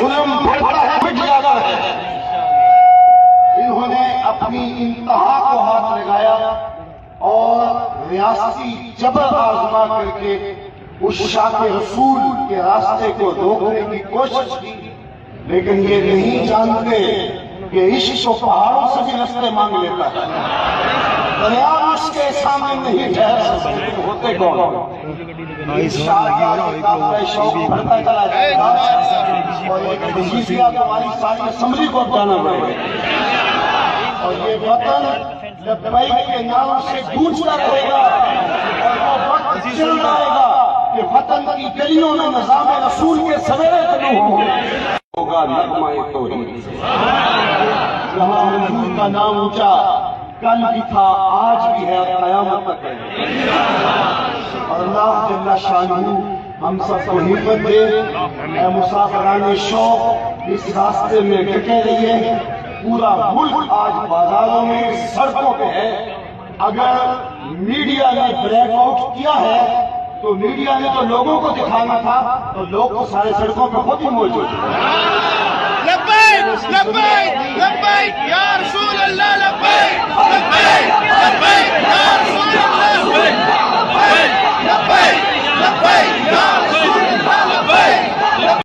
ظلم بڑھتا ہے مٹ جاتا ہے۔ انہوں نے اپنی انتہا کو ہاتھ لگایا اور ریاستی جبر آزما کر کے اس شاہ رسول کے راستے کو روکنے کی کوشش کی، لیکن یہ نہیں جانتے کہ عشق و پہاڑوں سے بھی رستے مانگ لیتا ہے۔ دریا اس کے سامنے نہیں ٹھہر سکتے، ہوتے کون؟ شوق بڑھتا چلا جائے گا اور ایک وظیفہ تمہاری ساری اسمبلی کو جانا پڑے گا، اور یہ وطن لبیک کے نام سے گونجتا رہے گا، اور وہ وقت چل جائے گا کہ وطن کی گلیوں میں نظام رسول کے سویرے طلوع ہوگا نغمہ توحید سے۔ جہاں حضور کا نام اونچا کل بھی تھا، آج بھی ہے، قیامت تک ہے، اور اللہ جل شانہ ہم سب کو ہمت دے۔ اے مسافران شوق، اس راستے میں ڈٹے رہیے۔ پورا ملک آج بازاروں میں سڑکوں پہ ہے۔ اگر میڈیا نے بریک آؤٹ کیا ہے تو میڈیا نے تو لوگوں کو دکھانا تھا، تو لوگ تو سارے سڑکوں پہ خود ہی موجود ہیں۔ لبیک لبیک لبیک یا رسول اللہ، لبیک لبیک